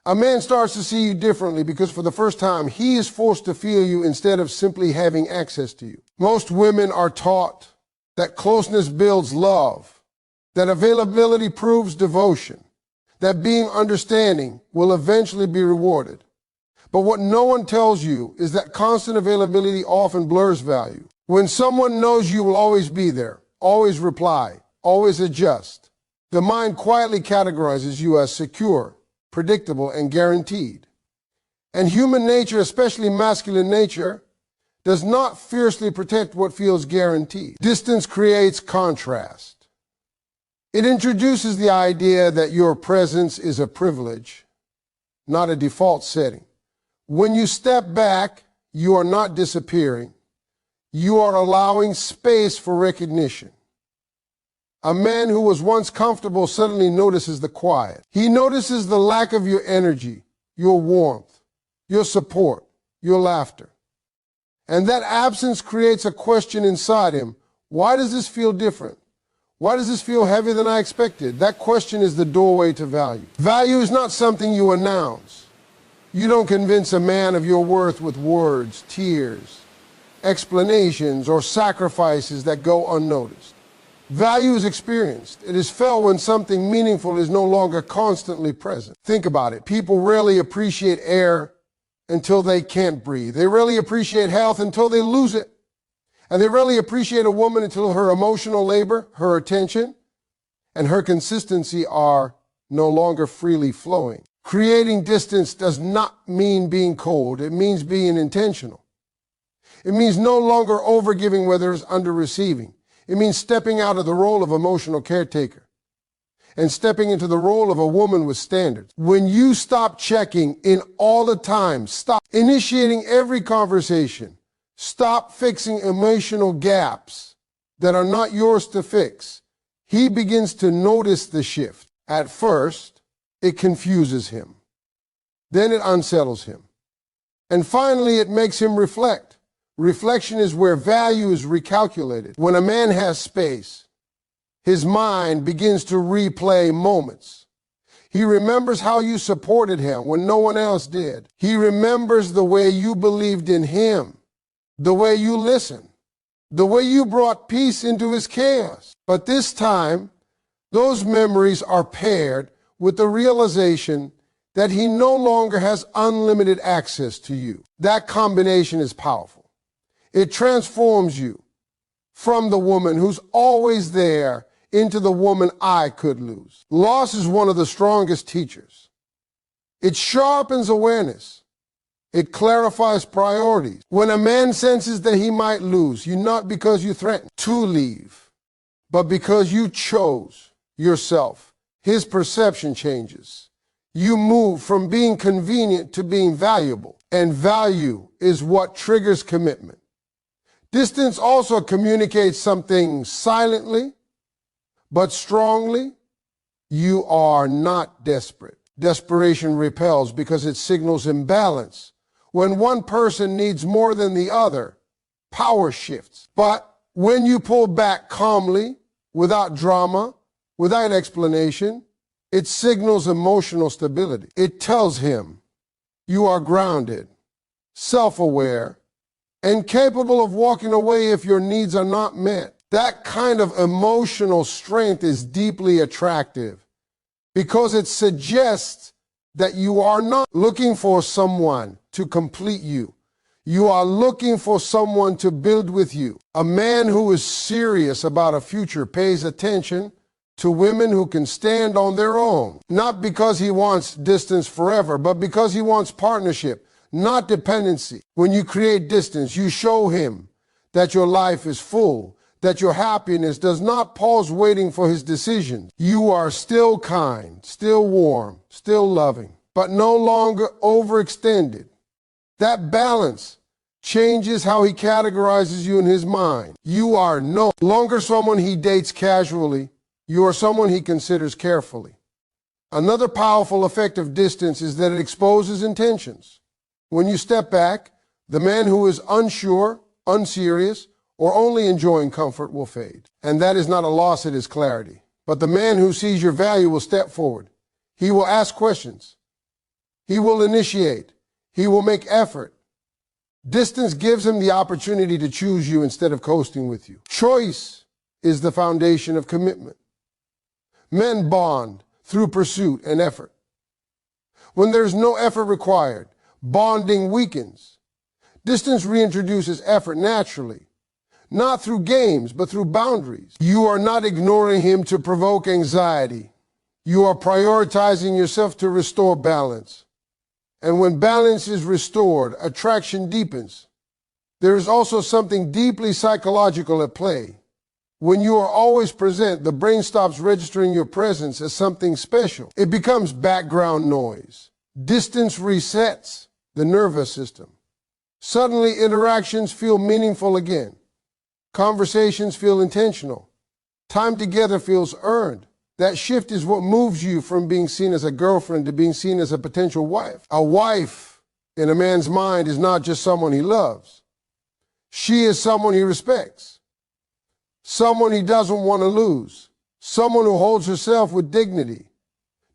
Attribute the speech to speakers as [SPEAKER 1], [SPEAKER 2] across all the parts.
[SPEAKER 1] A man starts to see you differently because for the first time, he is forced to feel you instead of simply having access to you. Most women are taught that closeness builds love, that availability proves devotion, that being understanding will eventually be rewarded. But what no one tells you is that constant availability often blurs value. When someone knows you will always be there, always reply, always adjust, the mind quietly categorizes you as secure, predictable, and guaranteed. And human nature, especially masculine nature, does not fiercely protect what feels guaranteed. Distance creates contrast. It introduces the idea that your presence is a privilege, not a default setting. When you step back, you are not disappearing. You are allowing space for recognition. A man who was once comfortable suddenly notices the quiet. He notices the lack of your energy, your warmth, your support, your laughter. And that absence creates a question inside him. Why does this feel different? Why does this feel heavier than I expected? That question is the doorway to value. Value is not something you announce. You don't convince a man of your worth with words, tears, explanations, or sacrifices that go unnoticed. Value is experienced. It is felt when something meaningful is no longer constantly present. Think about it. People rarely appreciate air until they can't breathe. They rarely appreciate health until they lose it. And they rarely appreciate a woman until her emotional labor, her attention, and her consistency are no longer freely flowing. Creating distance does not mean being cold. It means being intentional. It means no longer overgiving where there's under-receiving. It means stepping out of the role of emotional caretaker and stepping into the role of a woman with standards. When you stop checking in all the time, stop initiating every conversation, stop fixing emotional gaps that are not yours to fix, he begins to notice the shift. At first, it confuses him. Then it unsettles him. And finally, it makes him reflect. Reflection is where value is recalculated. When a man has space, his mind begins to replay moments. He remembers how you supported him when no one else did. He remembers the way you believed in him, the way you listened, the way you brought peace into his chaos. But this time, those memories are paired with the realization that he no longer has unlimited access to you. That combination is powerful. It transforms you from the woman who's always there into the woman I could lose. Loss is one of the strongest teachers. It sharpens awareness. It clarifies priorities. When a man senses that he might lose you, not because you threatened to leave, but because you chose yourself, his perception changes. You move from being convenient to being valuable, and value is what triggers commitment. Distance also communicates something silently, but strongly. You are not desperate. Desperation repels because it signals imbalance. When one person needs more than the other, power shifts. But when you pull back calmly, without drama, without explanation, it signals emotional stability. It tells him you are grounded, self-aware, and capable of walking away if your needs are not met. That kind of emotional strength is deeply attractive because it suggests that you are not looking for someone to complete you. You are looking for someone to build with you. A man who is serious about a future pays attention to women who can stand on their own, not because he wants distance forever, but because he wants partnership, not dependency. When you create distance, you show him that your life is full, that your happiness does not pause waiting for his decisions. You are still kind, still warm, still loving, but no longer overextended. That balance changes how he categorizes you in his mind. You are no longer someone he dates casually. You are someone he considers carefully. Another powerful effect of distance is that it exposes intentions. When you step back, the man who is unsure, unserious, or only enjoying comfort will fade. And that is not a loss, it is clarity. But the man who sees your value will step forward. He will ask questions. He will initiate. He will make effort. Distance gives him the opportunity to choose you instead of coasting with you. Choice is the foundation of commitment. Men bond through pursuit and effort. When there's no effort required, bonding weakens. Distance reintroduces effort naturally, not through games, but through boundaries. You are not ignoring him to provoke anxiety. You are prioritizing yourself to restore balance. And when balance is restored, attraction deepens. There is also something deeply psychological at play. When you are always present, the brain stops registering your presence as something special. It becomes background noise. Distance resets the nervous system. Suddenly, interactions feel meaningful again. Conversations feel intentional. Time together feels earned. That shift is what moves you from being seen as a girlfriend to being seen as a potential wife. A wife, in a man's mind, is not just someone he loves. She is someone he respects. Someone he doesn't want to lose. Someone who holds herself with dignity.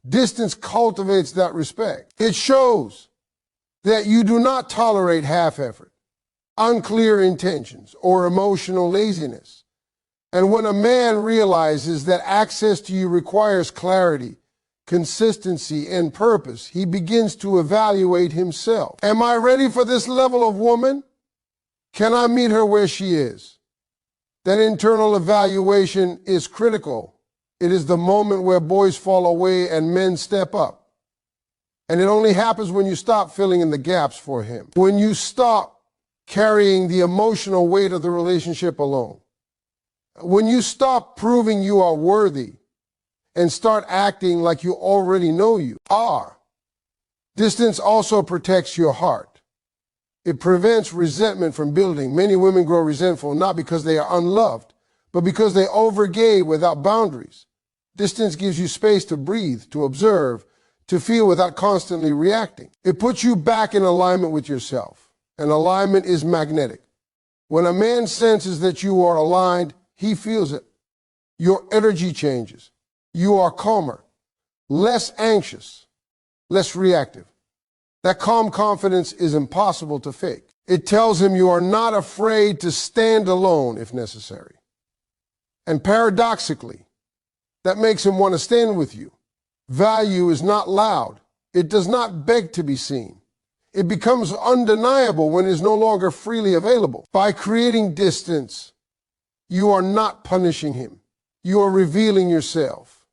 [SPEAKER 1] Distance cultivates that respect. It shows that you do not tolerate half effort, unclear intentions, or emotional laziness. And when a man realizes that access to you requires clarity, consistency, and purpose, he begins to evaluate himself. Am I ready for this level of woman? Can I meet her where she is? That internal evaluation is critical. It is the moment where boys fall away and men step up. And it only happens when you stop filling in the gaps for him. When you stop carrying the emotional weight of the relationship alone. When you stop proving you are worthy and start acting like you already know you are. Distance also protects your heart. It prevents resentment from building. Many women grow resentful not because they are unloved, but because they overgave without boundaries. Distance gives you space to breathe, to observe, to feel without constantly reacting. It puts you back in alignment with yourself. And alignment is magnetic. When a man senses that you are aligned, he feels it. Your energy changes. You are calmer, less anxious, less reactive. That calm confidence is impossible to fake. It tells him you are not afraid to stand alone if necessary. And paradoxically, that makes him want to stand with you. Value is not loud. It does not beg to be seen. It becomes undeniable when it is no longer freely available. By creating distance, you are not punishing him. You are revealing yourself.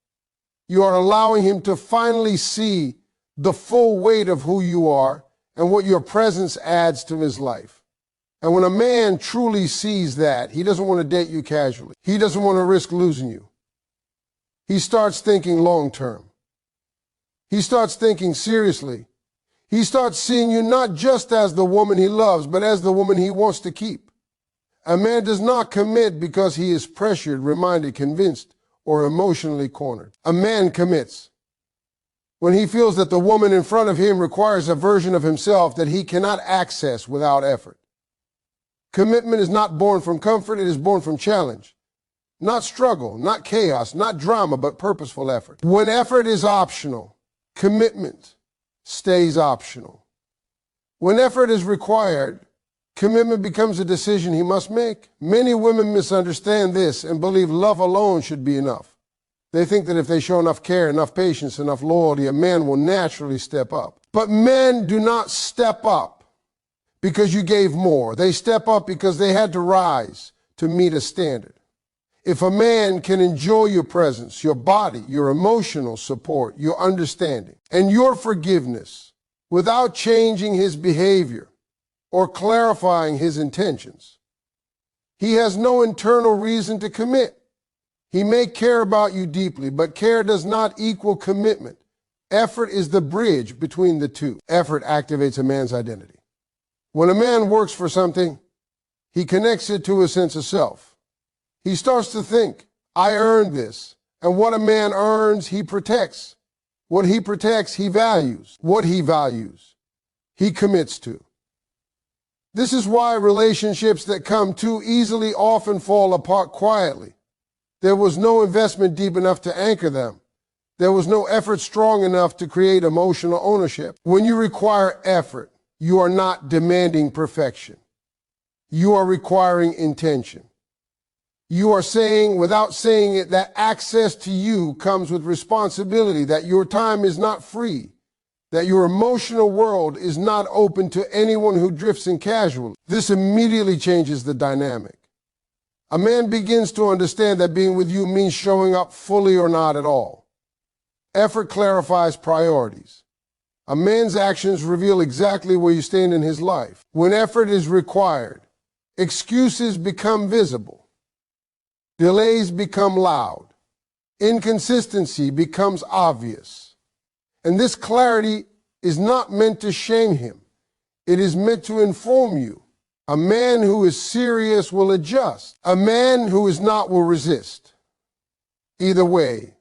[SPEAKER 1] You are allowing him to finally see the full weight of who you are and what your presence adds to his life. And when a man truly sees that, he doesn't want to date you casually. He doesn't want to risk losing you. He starts thinking long term. He starts thinking seriously. He starts seeing you not just as the woman he loves, but as the woman he wants to keep. A man does not commit because he is pressured, reminded, convinced, or emotionally cornered. A man commits when he feels that the woman in front of him requires a version of himself that he cannot access without effort. Commitment is not born from comfort, it is born from challenge. Not struggle, not chaos, not drama, but purposeful effort. When effort is optional, commitment stays optional. When effort is required, commitment becomes a decision he must make. Many women misunderstand this and believe love alone should be enough. They think that if they show enough care, enough patience, enough loyalty, a man will naturally step up. But men do not step up because you gave more. They step up because they had to rise to meet a standard. If a man can enjoy your presence, your body, your emotional support, your understanding, and your forgiveness without changing his behavior or clarifying his intentions, he has no internal reason to commit. He may care about you deeply, but care does not equal commitment. Effort is the bridge between the two. Effort activates a man's identity. When a man works for something, he connects it to a sense of self. He starts to think, I earned this. And what a man earns, he protects. What he protects, he values. What he values, he commits to. This is why relationships that come too easily often fall apart quietly. There was no investment deep enough to anchor them. there was no effort strong enough to create emotional ownership. When you require effort, you are not demanding perfection. You are requiring intention. You are saying, without saying it, that access to you comes with responsibility, that your time is not free, that your emotional world is not open to anyone who drifts in casually. This immediately changes the dynamic. A man begins to understand that being with you means showing up fully or not at all. Effort clarifies priorities. A man's actions reveal exactly where you stand in his life. When effort is required, excuses become visible. Delays become loud. Inconsistency becomes obvious. And this clarity is not meant to shame him. It is meant to inform you. A man who is serious will adjust. A man who is not will resist. Either way,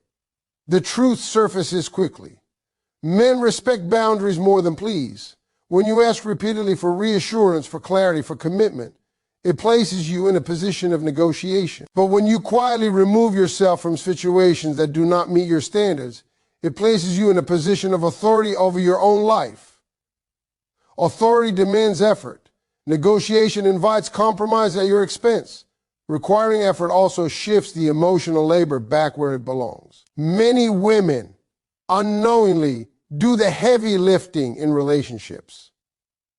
[SPEAKER 1] the truth surfaces quickly. Men respect boundaries more than please. When you ask repeatedly for reassurance, for clarity, for commitment, it places you in a position of negotiation. But when you quietly remove yourself from situations that do not meet your standards, it places you in a position of authority over your own life. Authority demands effort. Negotiation invites compromise at your expense. Requiring effort also shifts the emotional labor back where it belongs. Many women unknowingly do the heavy lifting in relationships.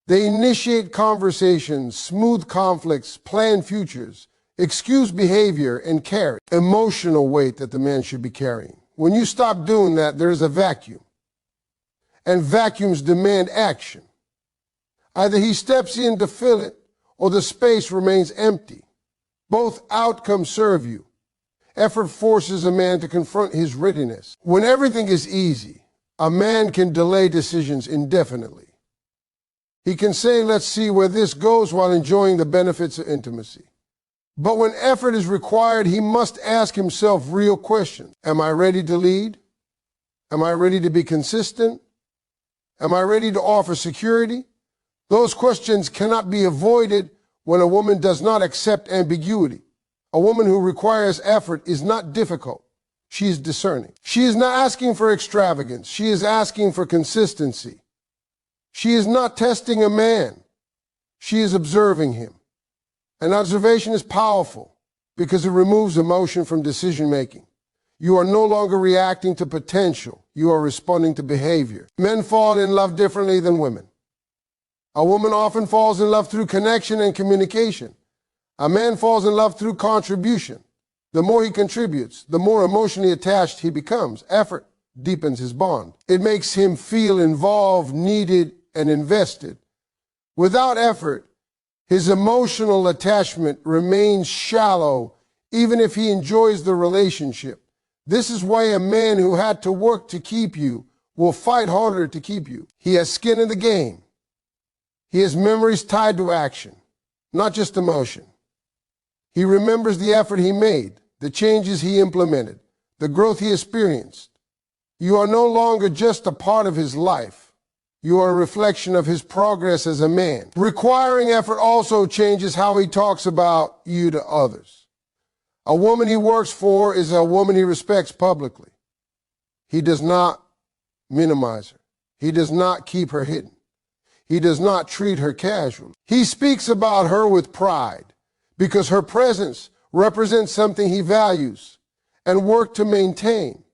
[SPEAKER 1] They initiate conversations, smooth conflicts, plan futures, excuse behavior, and carry emotional weight that the man should be carrying. When you stop doing that, there's a vacuum. And vacuums demand action. Either he steps in to fill it, or the space remains empty. Both outcomes serve you. Effort forces a man to confront his readiness. When everything is easy, a man can delay decisions indefinitely. He can say, let's see where this goes, while enjoying the benefits of intimacy. But when effort is required, he must ask himself real questions. Am I ready to lead? Am I ready to be consistent? Am I ready to offer security? Those questions cannot be avoided when a woman does not accept ambiguity. A woman who requires effort is not difficult. She is discerning. She is not asking for extravagance. She is asking for consistency. She is not testing a man. She is observing him. And observation is powerful because it removes emotion from decision making. You are no longer reacting to potential. You are responding to behavior. Men fall in love differently than women. A woman often falls in love through connection and communication. A man falls in love through contribution. The more he contributes, the more emotionally attached he becomes. Effort deepens his bond. It makes him feel involved, needed, and invested. Without effort, his emotional attachment remains shallow, even if he enjoys the relationship. This is why a man who had to work to keep you will fight harder to keep you. He has skin in the game. He has memories tied to action, not just emotion. He remembers the effort he made, the changes he implemented, the growth he experienced. You are no longer just a part of his life. You are a reflection of his progress as a man. Requiring effort also changes how he talks about you to others. A woman he works for is a woman he respects publicly. He does not minimize her. He does not keep her hidden. He does not treat her casually. He speaks about her with pride because her presence represents something he values and works to maintain.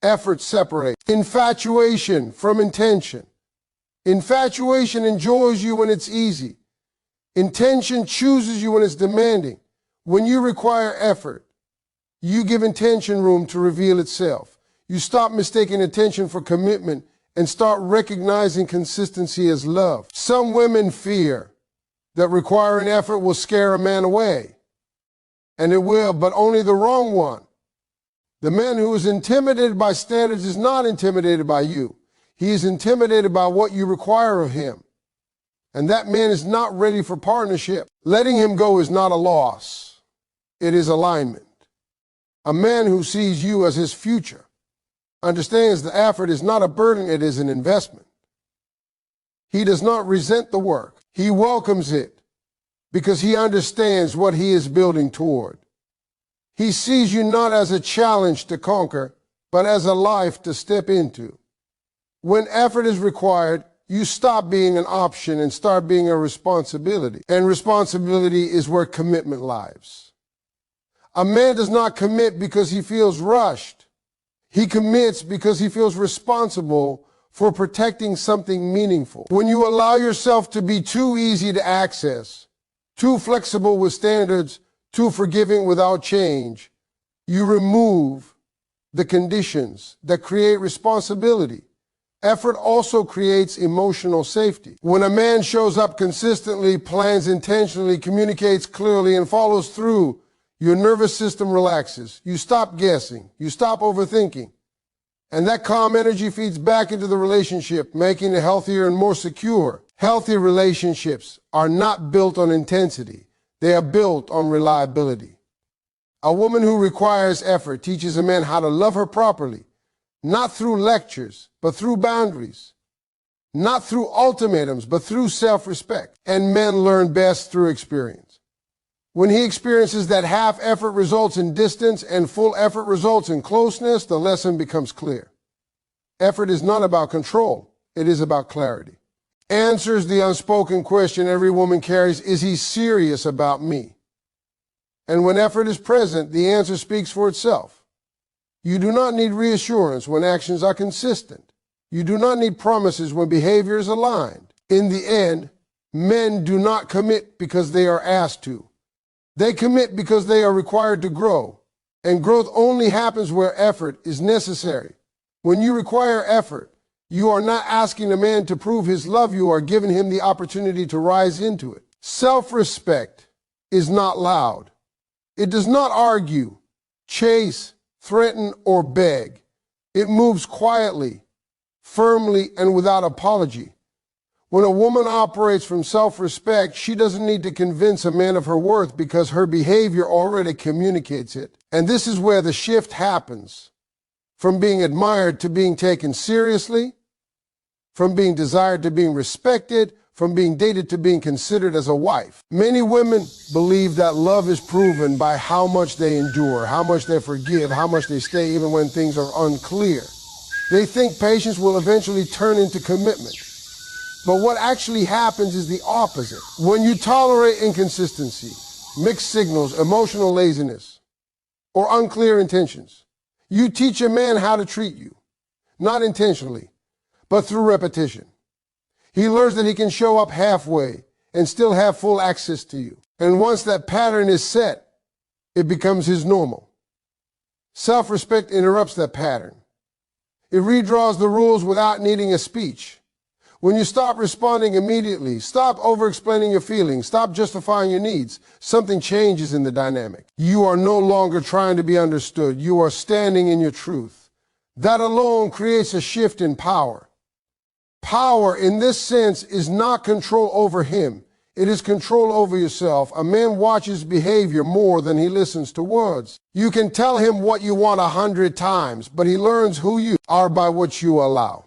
[SPEAKER 1] Effort separates infatuation from intention. Infatuation enjoys you when it's easy. Intention chooses you when it's demanding. When you require effort, you give intention room to reveal itself. You stop mistaking attention for commitment and start recognizing consistency as love. Some women fear that requiring effort will scare a man away. And it will, but only the wrong one. The man who is intimidated by standards is not intimidated by you. He is intimidated by what you require of him. And that man is not ready for partnership. Letting him go is not a loss. It is alignment. A man who sees you as his future understands the effort is not a burden, it is an investment. He does not resent the work. He welcomes it because he understands what he is building toward. He sees you not as a challenge to conquer, but as a life to step into. When effort is required, you stop being an option and start being a responsibility. And responsibility is where commitment lies. A man does not commit because he feels rushed. He commits because he feels responsible for protecting something meaningful. When you allow yourself to be too easy to access, too flexible with standards, too forgiving without change, you remove the conditions that create responsibility. Effort also creates emotional safety. When a man shows up consistently, plans intentionally, communicates clearly, and follows through, your nervous system relaxes. You stop guessing. You stop overthinking. And that calm energy feeds back into the relationship, making it healthier and more secure. Healthy relationships are not built on intensity. They are built on reliability. A woman who requires effort teaches a man how to love her properly, not through lectures, but through boundaries. Not through ultimatums, but through self-respect. And men learn best through experience. When he experiences that half effort results in distance and full effort results in closeness, the lesson becomes clear. Effort is not about control. It is about clarity. Answers the unspoken question every woman carries, is he serious about me? And when effort is present, the answer speaks for itself. You do not need reassurance when actions are consistent. You do not need promises when behavior is aligned. In the end, men do not commit because they are asked to. They commit because they are required to grow. And growth only happens where effort is necessary. When you require effort, you are not asking a man to prove his love, you are giving him the opportunity to rise into it. Self-respect is not loud. It does not argue, chase, threaten, or beg. It moves quietly, firmly, and without apology. When a woman operates from self-respect, she doesn't need to convince a man of her worth because her behavior already communicates it. And this is where the shift happens. From being admired to being taken seriously, from being desired to being respected, from being dated to being considered as a wife. Many women believe that love is proven by how much they endure, how much they forgive, how much they stay even when things are unclear. They think patience will eventually turn into commitment. But what actually happens is the opposite. When you tolerate inconsistency, mixed signals, emotional laziness, or unclear intentions, you teach a man how to treat you, not intentionally, but through repetition. He learns that he can show up halfway and still have full access to you. And once that pattern is set, it becomes his normal. Self-respect interrupts that pattern. It redraws the rules without needing a speech. When you stop responding immediately, stop over-explaining your feelings, stop justifying your needs, something changes in the dynamic. You are no longer trying to be understood. You are standing in your truth. That alone creates a shift in power. Power, in this sense, is not control over him. It is control over yourself. A man watches behavior more than he listens to words. You can tell him what you want 100 times, but he learns who you are by what you allow.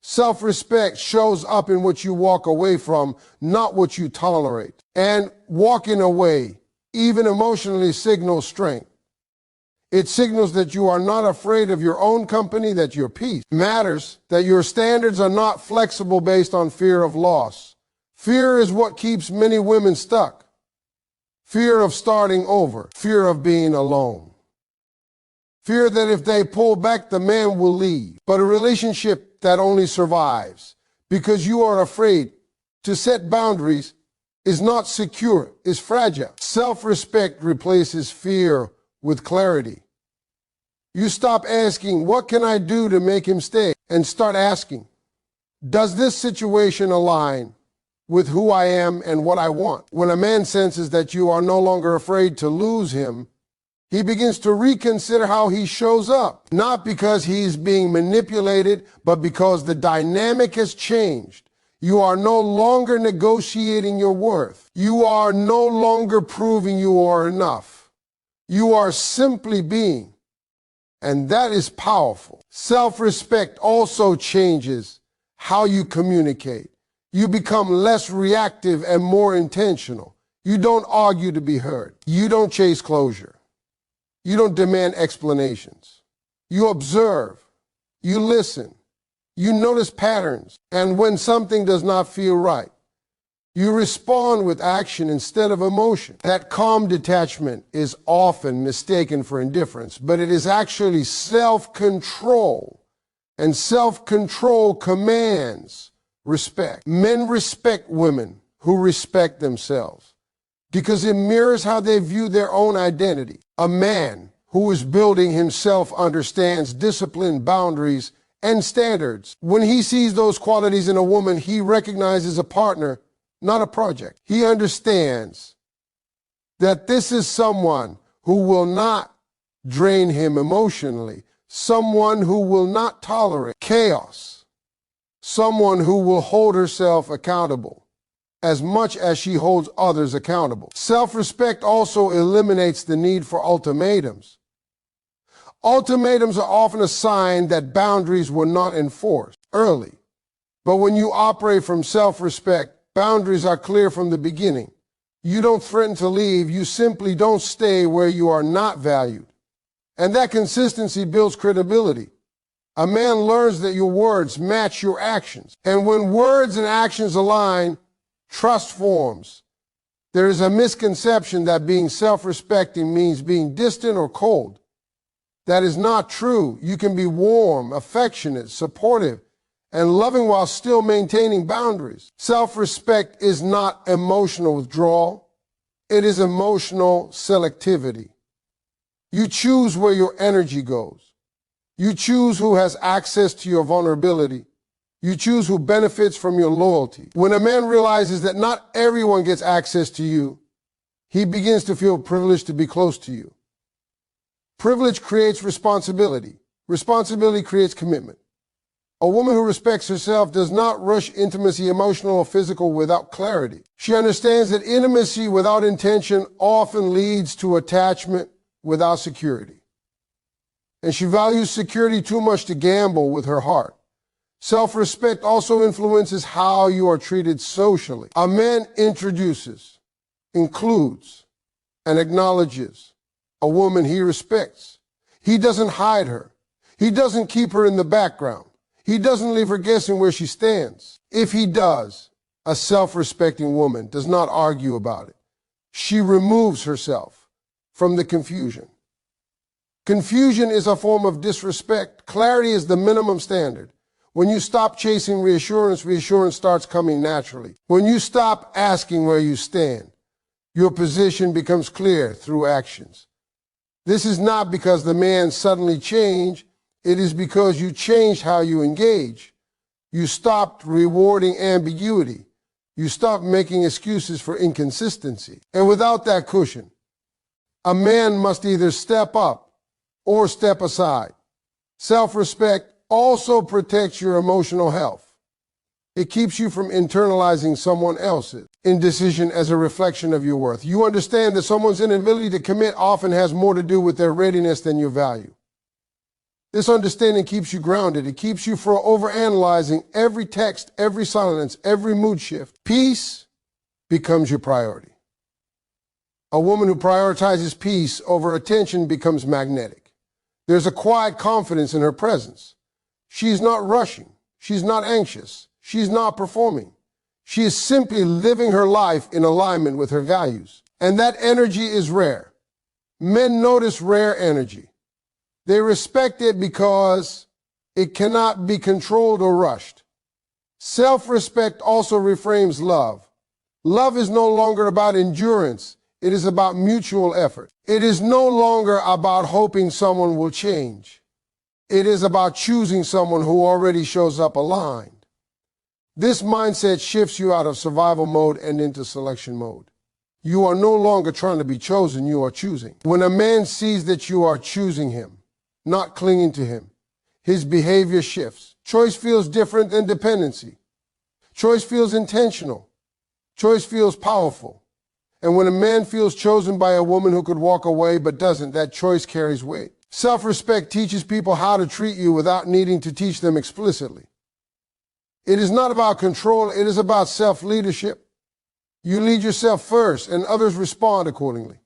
[SPEAKER 1] Self-respect shows up in what you walk away from, not what you tolerate. And walking away, even emotionally, signals strength. It signals that you are not afraid of your own company, that your peace matters, that your standards are not flexible based on fear of loss. Fear is what keeps many women stuck. Fear of starting over, fear of being alone. Fear that if they pull back, the man will leave. But a relationship that only survives because you are afraid to set boundaries is not secure, is fragile. Self-respect replaces fear with clarity. You stop asking, what can I do to make him stay? And start asking, does this situation align with who I am and what I want? When a man senses that you are no longer afraid to lose him, he begins to reconsider how he shows up, not because he's being manipulated, but because the dynamic has changed. You are no longer negotiating your worth. You are no longer proving you are enough. You are simply being, and that is powerful. Self-respect also changes how you communicate. You become less reactive and more intentional. You don't argue to be heard. You don't chase closure. You don't demand explanations. You observe, you listen, you notice patterns, and when something does not feel right, you respond with action instead of emotion. That calm detachment is often mistaken for indifference, but it is actually self-control, and self-control commands respect. Men respect women who respect themselves because it mirrors how they view their own identity. A man who is building himself understands discipline, boundaries, and standards. When he sees those qualities in a woman, he recognizes a partner, not a project. He understands that this is someone who will not drain him emotionally, someone who will not tolerate chaos, someone who will hold herself accountable as much as she holds others accountable. Self-respect also eliminates the need for ultimatums. Ultimatums are often a sign that boundaries were not enforced early. But when you operate from self-respect, boundaries are clear from the beginning. You don't threaten to leave, you simply don't stay where you are not valued. And that consistency builds credibility. A man learns that your words match your actions. And when words and actions align, trust forms. There is a misconception that being self-respecting means being distant or cold. That is not true. You can be warm, affectionate, supportive, and loving while still maintaining boundaries. Self-respect is not emotional withdrawal. It is emotional selectivity. You choose where your energy goes. You choose who has access to your vulnerability. You choose who benefits from your loyalty. When a man realizes that not everyone gets access to you, he begins to feel privileged to be close to you. Privilege creates responsibility. Responsibility creates commitment. A woman who respects herself does not rush intimacy, emotional or physical, without clarity. She understands that intimacy without intention often leads to attachment without security. And she values security too much to gamble with her heart. Self-respect also influences how you are treated socially. A man introduces, includes, and acknowledges a woman he respects. He doesn't hide her. He doesn't keep her in the background. He doesn't leave her guessing where she stands. If he does, a self-respecting woman does not argue about it. She removes herself from the confusion. Confusion is a form of disrespect. Clarity is the minimum standard. When you stop chasing reassurance, reassurance starts coming naturally. When you stop asking where you stand, your position becomes clear through actions. This is not because the man suddenly changed. It is because you changed how you engage. You stopped rewarding ambiguity. You stopped making excuses for inconsistency. And without that cushion, a man must either step up or step aside. Self-respect also protects your emotional health. It keeps you from internalizing someone else's indecision as a reflection of your worth. You understand that someone's inability to commit often has more to do with their readiness than your value. This understanding keeps you grounded. It keeps you from overanalyzing every text, every silence, every mood shift. Peace becomes your priority. A woman who prioritizes peace over attention becomes magnetic. There's a quiet confidence in her presence. She's not rushing. She's not anxious. She's not performing. She is simply living her life in alignment with her values. And that energy is rare. Men notice rare energy. They respect it because it cannot be controlled or rushed. Self-respect also reframes love. Love is no longer about endurance. It is about mutual effort. It is no longer about hoping someone will change. It is about choosing someone who already shows up aligned. This mindset shifts you out of survival mode and into selection mode. You are no longer trying to be chosen, you are choosing. When a man sees that you are choosing him, not clinging to him, his behavior shifts. Choice feels different than dependency. Choice feels intentional. Choice feels powerful. And when a man feels chosen by a woman who could walk away but doesn't, that choice carries weight. Self-respect teaches people how to treat you without needing to teach them explicitly. It is not about control, it is about self-leadership. You lead yourself first, and others respond accordingly.